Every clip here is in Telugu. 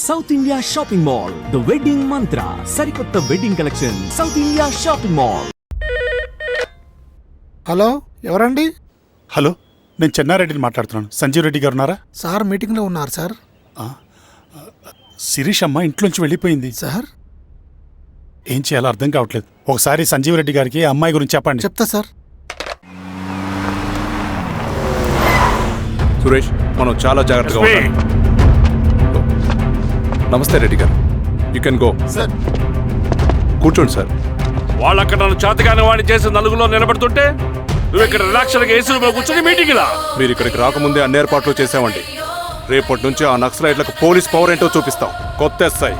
South India shopping mall, the wedding మంత్ర, సరికొత్త wedding collection, south India shopping mall. Hello, ఎవరండి? హలో, నేను చెన్నారెడ్డిని మాట్లాడుతున్నాను. సంజీవ్ రెడ్డి గారు ఉన్నారా? సార్ మీటింగ్లో ఉన్నారు సార్. శిరీష్ అమ్మ ఇంట్లోంచి వెళ్ళిపోయింది సార్. ఏం చేయాలో అర్థం కావట్లేదు. ఒకసారి సంజీవ్ రెడ్డి గారికి అమ్మాయి గురించి చెప్పండి. చెప్తా సార్. సురేష్, మనం చాలా జాగ్రత్తగా ఉండాలి. నమస్తే రెడ్డి గారు, యూ కెన్ గో. సార్ కూర్చోండి సార్. వాళ్ళక్కడ నన్ను చేతగానే వాడిని చేసి నలుగులో నిలబడుతుంటే నువ్వు ఇక్కడ రిలాక్స్గా ఏసీలో కూర్చొని మీటింగ్ ఇలా. మీరు ఇక్కడికి రాకముందే అన్ని ఏర్పాట్లు చేసామండి. రేపటి నుంచి ఆ నక్సలైట్లకు పోలీస్ పవర్ ఏంటో చూపిస్తాం. కొత్త ఎస్ఐ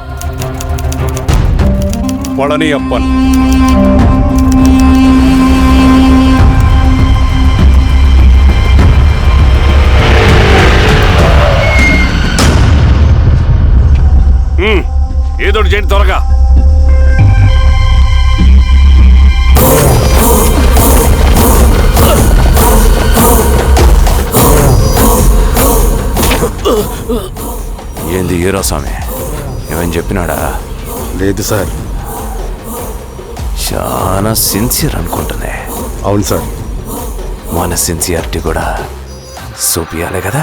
పళని అప్పన్. ఏదో చేయండి త్వరగా. ఏంది హీరో స్వామి, ఏమని చెప్పినాడా? లేదు సార్. చాలా సిన్సియర్ అనుకుంటుంది. అవును సార్. మన సిన్సియారిటీ కూడా చూపియాలి కదా.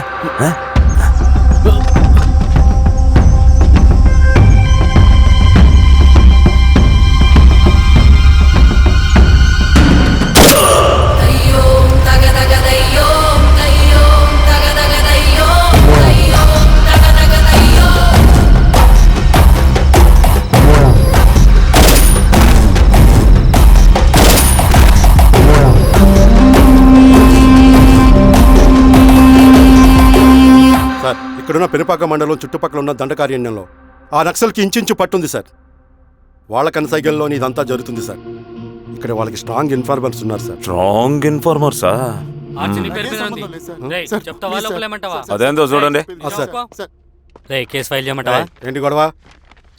ఇక్కడున్న పెనుపాక మండలం చుట్టుపక్కల ఉన్న దండకారణ్యంలో ఆ నక్సల్కి ఇంచుంచు పట్టుంది సార్. వాళ్ళ కనసైగల్లోని ఇదంతా జరుగుతుంది సార్. ఇక్కడ వాళ్ళకి స్ట్రాంగ్ ఇన్ఫార్మర్స్ ఉన్నారు సార్. స్ట్రాంగ్ ఇన్ఫార్మర్సా? అదేందో చూడండి. కేసు ఫైల్ చేయమంటావా? ఏంటి గొడవ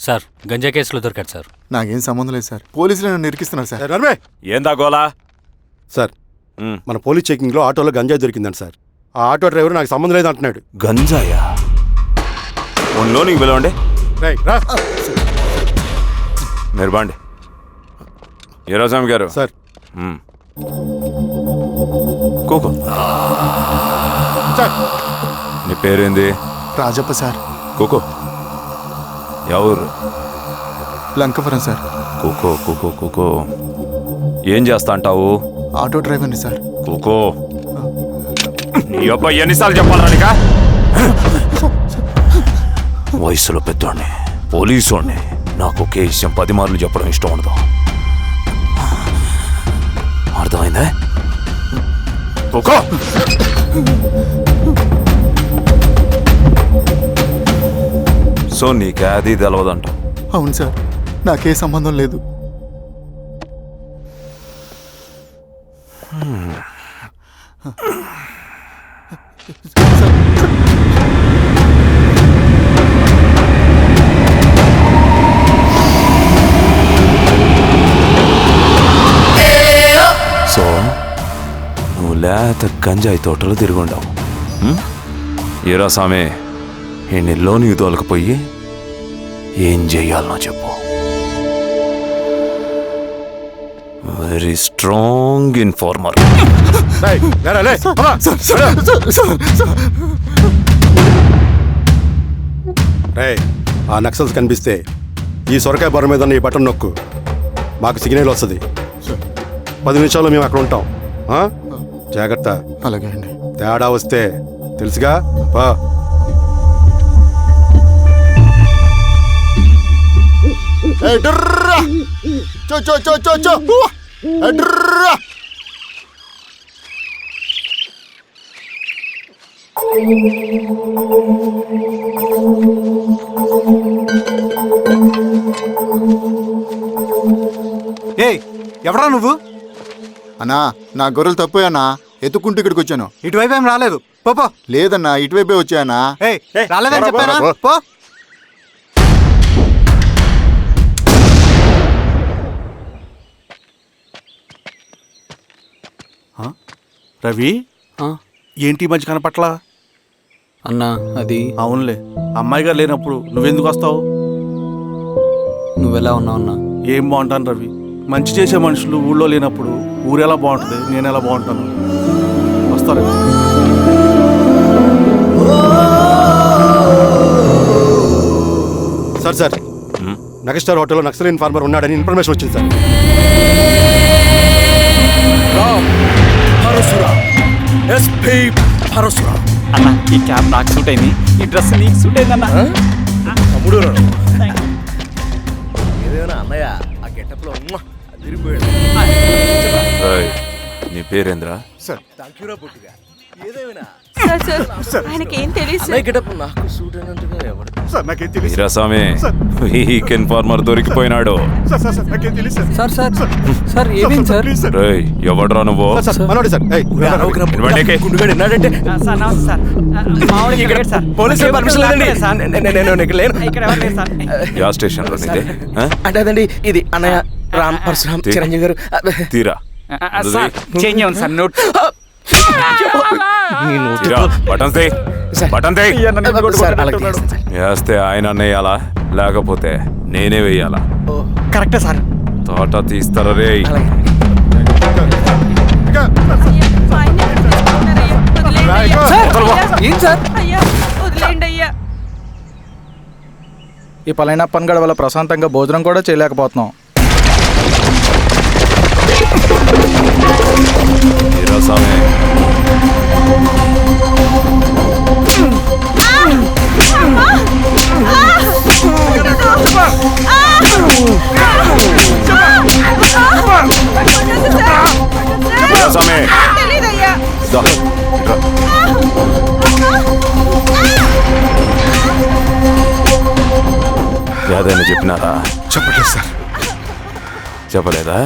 సార్? గంజా కేసులో దొరికాడు సార్. నాకేం సంబంధం లేదు సార్. పోలీసులు నన్ను ఇరికిస్తున్నారు సార్. నర్మే ఏందా గోలా? సార్, మన పోలీస్ చెకింగ్లో ఆటోలో గంజాయి దొరికిందండి సార్. ఆ ఆటో డ్రైవర్ నాకు సంబంధం లేదు అంటున్నాడు. గంజాయా? లోనికి పిలవండి. మీరు బాండి. హీరోస్వామి గారు సార్. కోకో, నీ పేరేంది? రాజప్ప సార్. కోకో, ఎవరు? లంకపురం సార్. కోకో కోకో కోకో, ఏం చేస్తా అంటావు? ఆటో డ్రైవర్ని సార్. కోకో, నీ అబ్బాయి ఎన్నిసార్లు చెప్పాలా నీకా? వయసులో పెద్దోడిని, పోలీసోడిని, నాకు ఒకే విషయం 10 మార్లు చెప్పడం ఇష్టం ఉండదు. అర్థమైందా? కోకో, సో నీకే అది తెలవదంట? అవును సార్, నాకే సంబంధం లేదు. సో నువ్వు లేత గంజాయి తోటలు తిరుగుండావు. ఏరా సామే, ఈ నీకు తోలకపోయి ఏం చెయ్యాలనో చెప్పు. Very strong informer. ఆ నక్సల్స్ కనిపిస్తే ఈ సొరకాయ బొర మీద ఈ బటన్ నొక్కు, మాకు సిగ్నల్ వస్తుంది. 10 నిమిషాల్లో మేము అక్కడ ఉంటాం. జాగ్రత్త. అలాగే అండి. తేడా వస్తే తెలుసుగా. పా. ఎవరా నువ్వు? అన్నా, నా గొర్రెలు తప్పోయానా, ఎత్తుకుంటూ ఇక్కడికి వచ్చాను. ఇటువైపు ఏం రాలేదు. పో. లేదన్నా, ఇటువైపే వచ్చానా. రాలేదని చెప్పానా? పో. రవి, ఏంటి మంచి కనపట్ల? అన్నా అది అవునులే, అమ్మాయి గారు లేనప్పుడు నువ్వెందుకు వస్తావు? నువ్వెలా ఉన్నావు అన్నా? ఏం బాగుంటాను రవి, మంచి చేసే మనుషులు ఊళ్ళో లేనప్పుడు ఊరు ఎలా బాగుంటుంది, నేను ఎలా బాగుంటాను? వస్తారు. సార్ నగస్టార్ హోటల్లో నక్సల్ ఇన్ఫార్మర్ ఉన్నాడని ఇన్ఫర్మేషన్ వచ్చింది సార్. అన్న ఈ క్యాప్ నాకు సూట్ అయింది, ఈ డ్రెస్ నీకు సూట్ అయిందన్నా. నీ పేరేంద్రా? ఆయనకి ఏం తెలియదు. వీరాస్వామి, వీక్ ఇన్ఫార్మర్ దొరికిపోయినాడు. సార్ సార్ సార్ ఏమైంది సార్? రేయ్, ఎవడ్రా నువ్వు? మనోడి సార్. ఇవ్వండికి. యా స్టేషన్ లో నీదే? ఆ? అంటే అదండి ఇది అన్నయ్య రామ్ పరశురామ్ చిరంజీవి గారు. తీరా చేంజ్ అవ్వండి సార్ నోట్. తీరా, బటన్స్ తీ. బటన్ తీ. వేస్తే ఆయన వేయాలా, లేకపోతే నేనే వేయాలా? కరెక్టే సార్. తోట తీస్తారా రే? ఏం సార్? వదిలేండి అయ్యా. ఈ పలైన పనిగడ వల్ల ప్రశాంతంగా భోజనం కూడా చేయలేకపోతున్నాం. వీరాస్వామి, వీరాస్వామి, దా, ఇట్రా. ఏదైనా చెప్పినారా? చెప్పలేదు సార్. చెప్పలేదా?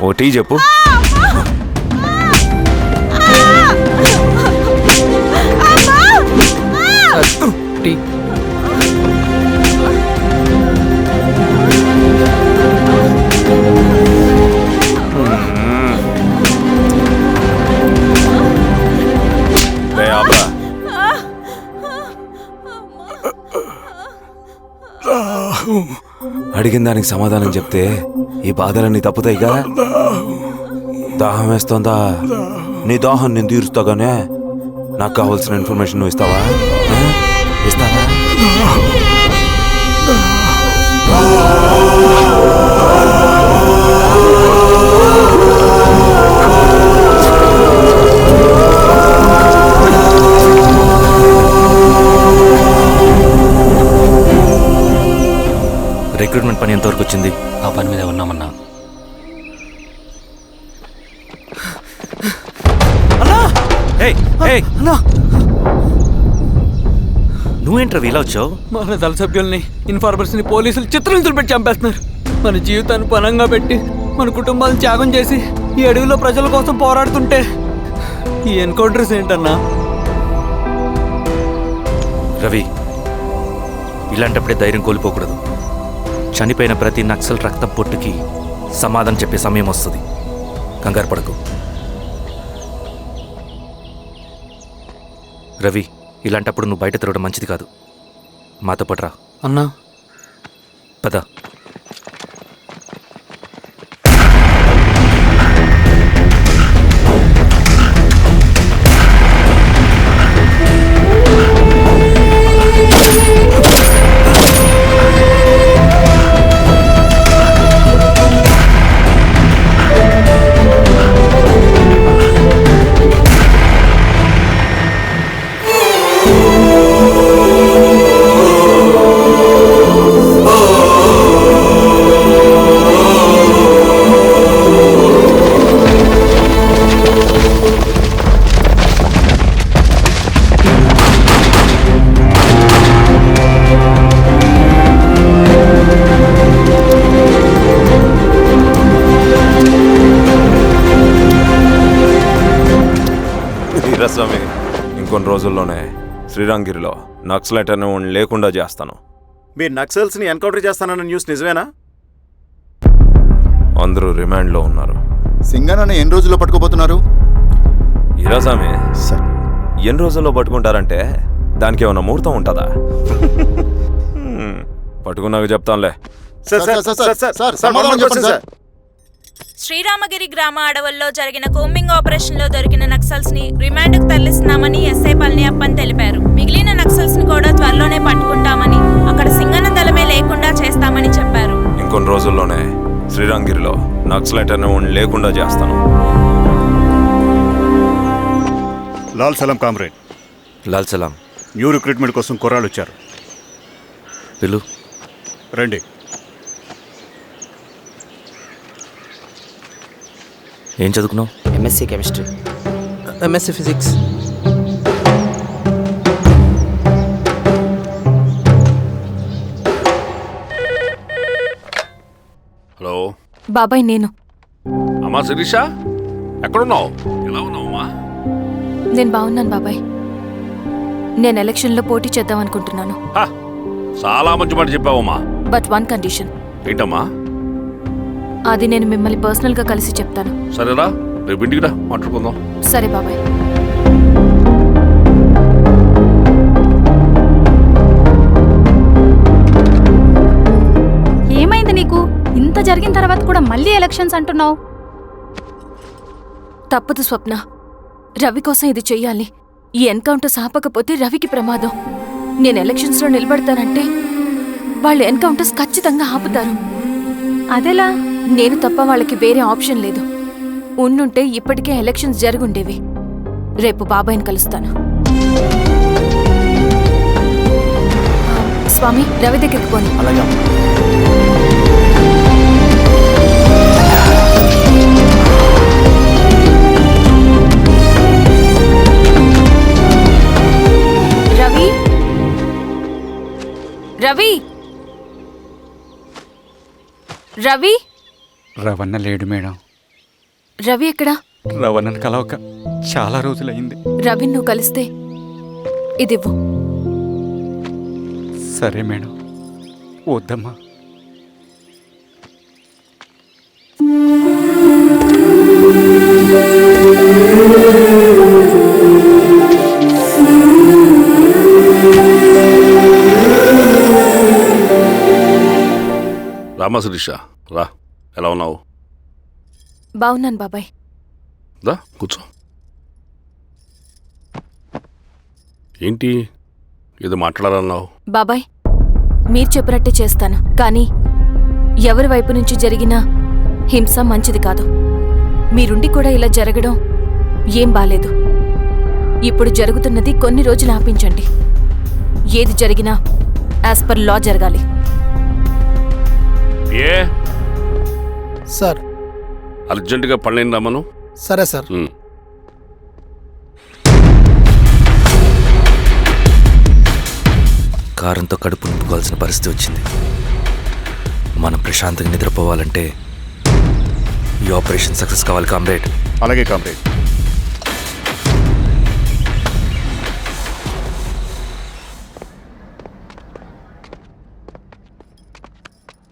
ఓటీ చెప్పు. టీ. రే ఆపరా. అడిగిన దానికి సమాధానం చెప్తే ఈ బాధలన్నీ తప్పుతాయిగా. దాహం వేస్తుందా? నీ దాహం నేను తీరుస్తాగానే నాకు కావాల్సిన ఇన్ఫర్మేషన్ నువ్వు ఇస్తావా? ఇస్తావా? రిక్రూట్మెంట్ పని ఎంతవరకు వచ్చింది? ఆ పని మీద ఉన్నామన్నా. నువ్వేంట్రా ఇలా వచ్చావు? మన దళ సభ్యుల్ని, ఇన్ఫార్మర్స్ ని పోలీసులు చిత్రహింసలు పెట్టి చంపేస్తున్నారు. మన జీవితాన్ని పనంగా పెట్టి మన కుటుంబాలను త్యాగం చేసి ఈ అడవిలో ప్రజల కోసం పోరాడుతుంటే ఈ ఎన్కౌంటర్స్ ఏంటన్నా? రవి, ఇలాంటప్పుడే ధైర్యం కోల్పోకూడదు. చనిపోయిన ప్రతి నక్సల్ రక్తం పొట్టుకి సమాధానం చెప్పే సమయం వస్తుంది. కంగారు పడకు రవి. ఇలాంటప్పుడు నువ్వు బయట తిరగడం మంచిది కాదు. మాతో పడరా అన్నా. పద. వీరాస్వామి, ఇంకొన్ని రోజుల్లోనే శ్రీరంగిరిలో నక్సలైట్ అనే వాడిని లేకుండా చేస్తాను. మీరు నక్సల్స్ ని ఎన్కౌంటర్ చేస్తానన్న న్యూస్ నిజమేనా? అందరూ రిమాండ్లో ఉన్నారు. సింగన్న ఎన్ని రోజుల్లో పట్టుకోబోతున్నారు? వీరాస్వామి, ఎన్ని రోజుల్లో పట్టుకుంటారంటే దానికి ఏమైనా ముహూర్తం ఉంటుందా? పట్టుకున్నాక చెప్తానులే. శ్రీరామగిరి గ్రామ అడవుల్లో జరిగిన కోంబింగ్ ఆపరేషన్ లో దొరికిన నక్సల్స్ ని రిమాండ్ కు తరలిస్తున్నామని ఎస్ఐ పళనియప్పన్ తెలిపారు. మిగిలిన నక్సల్స్ ని కూడా త్వరలోనే పట్టుకుంటామని, అక్కడ సింగన దళమే లేకుండా చేస్తామని చెప్పారు. ఇంకొన్ని రోజుల్లోనే శ్రీరామగిరిలో నక్సలైట్ అనే లేకుండా చేస్తాను. లాల్ సలాం కామ్రేడ్. లాల్ సలాం. న్యూ రిక్రూట్మెంట్ కోసం కుర్రాళ్ళు వచ్చారు. పిలు. రండి. ఏం చదువుకున్నావు? MSc chemistry. MSc physics. Hello బాబాయ్, నేను. అమ్మా శిరీష, ఎక్కడున్నావు? ఎలా ఉన్నావు అమ్మా? నేను బాగున్నాను బాబాయ్. నేను ఎలక్షన్లో పోటీ చేద్దాం అనుకుంటున్నాను. చాలా మంచి మాట చెప్పావమ్మా. But one condition. ఏంటమ్మా? అది నేను మిమ్మల్ని పర్సనల్గా కలిసి చెప్తాను. సరేరా, రేపు ఇంటికి రా, మాట్లాడుకుందాం. సరే బాబాయ్. ఏమైంది నీకు? ఇంత జరిగిన తర్వాత కూడా మళ్ళీ ఎలక్షన్స్ అంటున్నావు? తప్పదు స్వప్న. రవి కోసం ఇది చెయ్యాలి. ఈ ఎన్కౌంటర్ ఆపకపోతే రవికి ప్రమాదం. నేను ఎలక్షన్స్లో నిలబడతానంటే వాళ్ళు ఎన్కౌంటర్స్ ఖచ్చితంగా ఆపుతారు. అదెలా? నేను తప్ప వాళ్ళకి వేరే ఆప్షన్ లేదు. ఉండుంటే ఇప్పటికే ఎలక్షన్స్ జరుగుండేవి. రేపు బాబాయ్ని కలుస్తాను. స్వామి, రవి దగ్గరికి పోని. అలాగే. రవి, రవి, రవి. రవణ లేడు మేడం. రవి ఎక్కడా? రవణను కలవక చాలా రోజులైంది. రవి నువ్వు కలిస్తే ఇదివ్వు. సరే మేడం. వద్దమ్మా. రామా శిరీష, రా. ఎలా ఉన్నావు? బాగున్నాను బాబాయ్. దా కూర్చో. ఏంటి ఏదో మాట్లాడాలన్నావు? బాబాయ్, మీరు చెప్పినట్టే చేస్తాను. కానీ ఎవరి వైపు నుంచి జరిగినా హింస మంచిది కాదు. మీరుండి కూడా ఇలా జరగడం ఏం బాలేదు. ఇప్పుడు జరుగుతున్నది కొన్ని రోజులు ఆపించండి. ఏది జరిగినా యాజ్ పర్ లా జరగాలి. ఏ సార్. అర్జెంటుగా పళ్ళని రమ్మను. సరే సార్. కారంతో కడుపు నింపుకోవాల్సిన పరిస్థితి వచ్చింది. మనం ప్రశాంతంగా నిద్రపోవాలంటే ఈ ఆపరేషన్ సక్సెస్ కావాలి కామ్రేడ్. అలాగే కామ్రేడ్.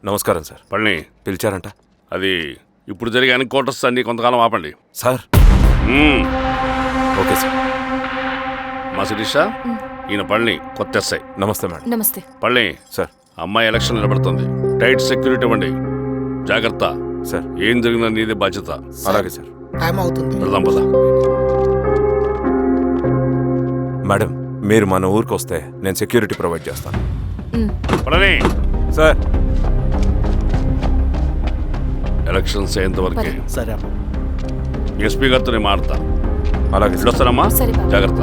నమస్కారం సార్. పళ్ళని పిలిచారంట? అది ఇప్పుడు జరిగే ఎన్కౌంటర్స్ అన్ని కొంతకాలం ఆపండి సార్. Okay sir. మా శిరీష, ఈయన పళ్ళని కొత్త ఎస్ఐ. నమస్తే మేడం. నమస్తే. పళ్ళని సార్. అమ్మాయి ఎలక్షన్ నిలబడుతుంది. టైట్ సెక్యూరిటీ ఇవ్వండి. జాగ్రత్త సార్. ఏం జరిగినా నీదే బాధ్యత. అలాగే సార్. టైం అవుతుంది. వెళ్దాం పద. మేడం, మీరు మన ఊరికి వస్తే నేను సెక్యూరిటీ ప్రొవైడ్ చేస్తాను. పళ్ళని సార్. ఎలక్షన్స్ అయ్యేంతవరకే. సరే అమ్మా. ఎస్పీ గారితో నేను మారుతా. అలాగే వస్తానమ్మా. సరే బాబు. జాగ్రత్త.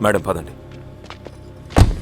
మేడం పదండి.